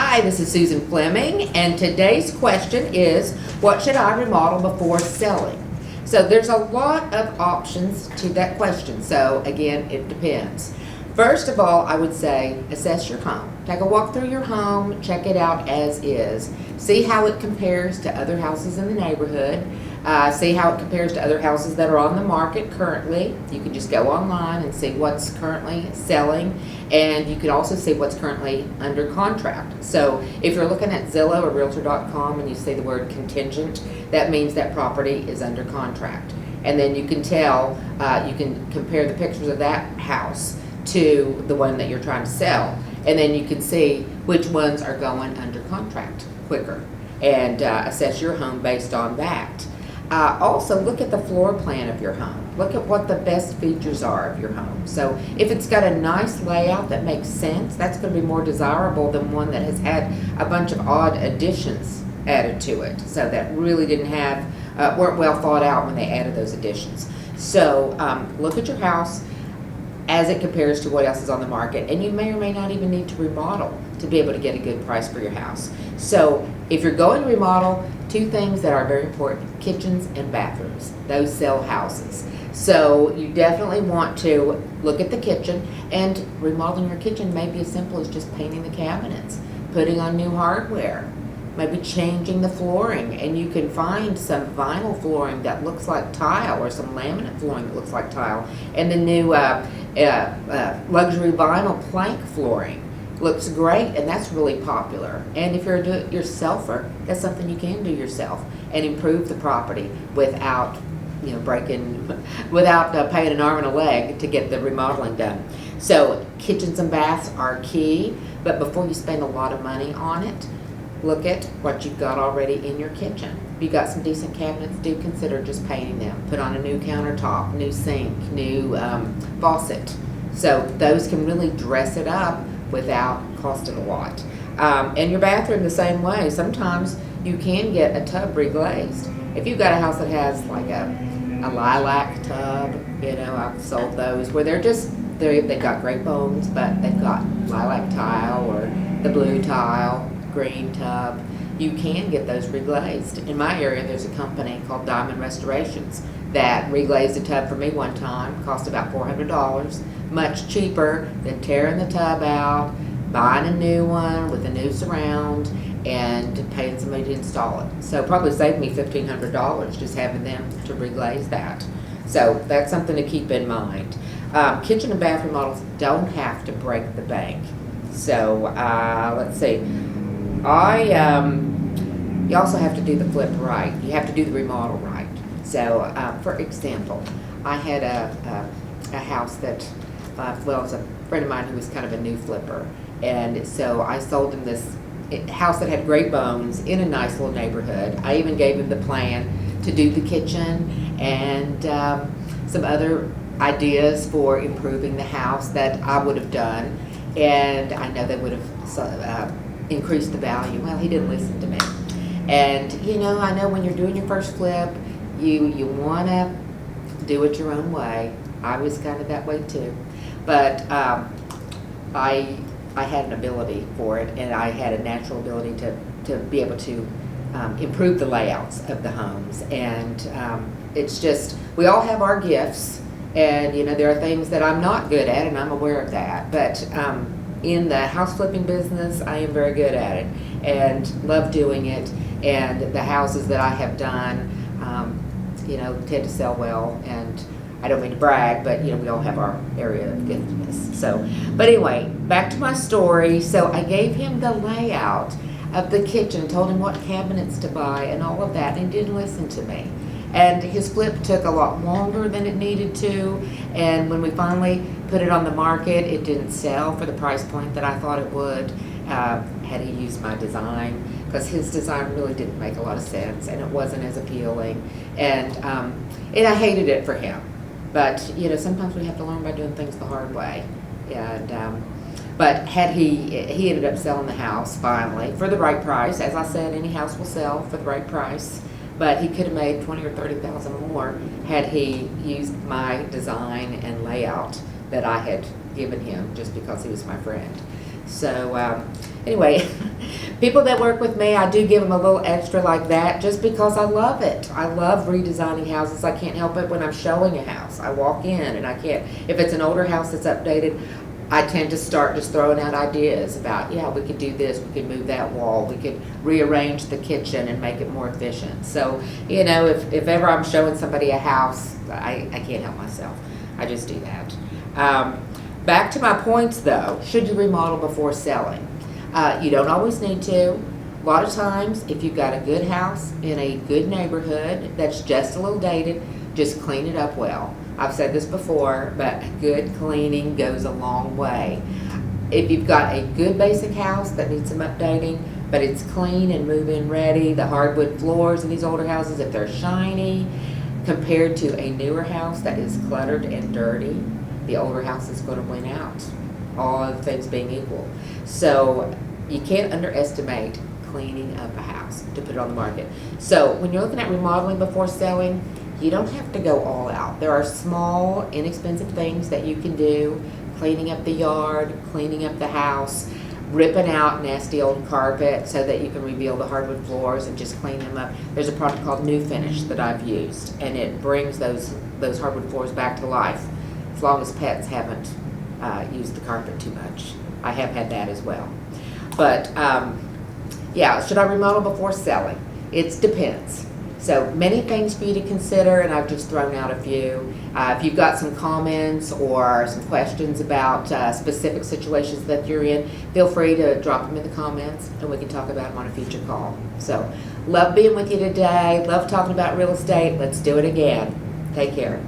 Hi, this is Susan Fleming, and today's question is, what should I remodel before selling? So there's a lot of options to that question, so again, it depends. First of all, I would say assess your home. Take a walk through your home, check it out as is. See how it compares to other houses in the neighborhood. See how it compares to other houses that are on the market currently. You can just go online and see what's currently selling, and you can also see what's currently under contract. So if you're looking at Zillow or Realtor.com and you see the word contingent, that means that property is under contract. And then you can tell, you can compare the pictures of that house to the one that you're trying to sell, and then you can see which ones are going under contract quicker, and assess your home based on that. Also, look at the floor plan of your home. Look at what the best features are of your home. So if it's got a nice layout that makes sense, that's going to be more desirable than one that has had a bunch of odd additions added to it, so that really didn't have, weren't well thought out when they added those additions. So look at your house as it compares to what else is on the market, and you may or may not even need to remodel to be able to get a good price for your house. So if you're going to remodel, two things that are very important: kitchens and bathrooms. Those sell houses. So you definitely want to look at the kitchen, and remodeling your kitchen may be as simple as just painting the cabinets, putting on new hardware, maybe changing the flooring, and you can find some vinyl flooring that looks like tile, or some laminate flooring that looks like tile, and the new luxury vinyl plank flooring looks great, and that's really popular. And if you're a do-it-yourselfer, that's something you can do yourself and improve the property without, without paying an arm and a leg to get the remodeling done. So kitchens and baths are key, but before you spend a lot of money on it, look at what you've got already in your kitchen. If you've got some decent cabinets, do consider just painting them. Put on a new countertop, new sink, new faucet. So those can really dress it up without costing a lot. And your bathroom the same way. Sometimes you can get a tub reglazed. If you've got a house that has like a lilac tub, I've sold those where they've got great bones, but they've got lilac tile or the blue tile, green tub. You can get those reglazed. In my area, there's a company called Diamond Restorations that reglazed a tub for me one time. Cost about $400, much cheaper than tearing the tub out, buying a new one with a new surround, and paying somebody to install it. So probably saved me $1,500 just having them to reglaze that. So that's something to keep in mind. Kitchen and bathroom models don't have to break the bank. So let's see. You also have to do the flip right. You have to do the remodel right. So, for example, I had a house that, well, it was a friend of mine who was kind of a new flipper, and so I sold him this house that had great bones in a nice little neighborhood. I even gave him the plan to do the kitchen and some other ideas for improving the house that I would have done, and I know they would have increased the value. Well, he didn't listen to me. And I know when you're doing your first flip, you want to do it your own way. I was kind of that way too, but I had an ability for it, and I had a natural ability to be able to improve the layouts of the homes. And it's just, we all have our gifts, and there are things that I'm not good at, and I'm aware of that, but in the house flipping business, I am very good at it and love doing it. And the houses that I have done, tend to sell well. And I don't mean to brag, but we all have our area of giftedness. So, but anyway, back to my story. So I gave him the layout of the kitchen, told him what cabinets to buy and all of that, and he didn't listen to me. And his flip took a lot longer than it needed to, and when we finally put it on the market, it didn't sell for the price point that I thought it would had he used my design, because his design really didn't make a lot of sense, and it wasn't as appealing, and I hated it for him. But sometimes we have to learn by doing things the hard way. And but had he ended up selling the house finally for the right price. As I said, any house will sell for the right price. But he could have made $20,000 or $30,000 more had he used my design and layout that I had given him just because he was my friend. So anyway, people that work with me, I do give them a little extra like that just because I love it. I love redesigning houses. I can't help it when I'm showing a house. I walk in and I can't, if it's an older house that's updated, I tend to start just throwing out ideas about, yeah, we could do this, we could move that wall, we could rearrange the kitchen and make it more efficient. So, you know, if ever I'm showing somebody a house, I can't help myself. I just do that. Back to my points though, should you remodel before selling? You don't always need to. A lot of times, if you've got a good house in a good neighborhood that's just a little dated, just clean it up well. I've said this before, but good cleaning goes a long way. If you've got a good basic house that needs some updating, but it's clean and move-in ready, the hardwood floors in these older houses, if they're shiny, compared to a newer house that is cluttered and dirty, the older house is going to win out, all other things being equal. So you can't underestimate cleaning up a house to put it on the market. So when you're looking at remodeling before selling, you don't have to go all out. There are small, inexpensive things that you can do. Cleaning up the yard, cleaning up the house, ripping out nasty old carpet so that you can reveal the hardwood floors and just clean them up. There's a product called New Finish that I've used, and it brings those hardwood floors back to life, as long as pets haven't used the carpet too much. I have had that as well. But yeah, should I remodel before selling? It depends. So many things for you to consider, and I've just thrown out a few. If you've got some comments or some questions about specific situations that you're in, feel free to drop them in the comments, and we can talk about them on a future call. So, love being with you today. Love talking about real estate. Let's do it again. Take care.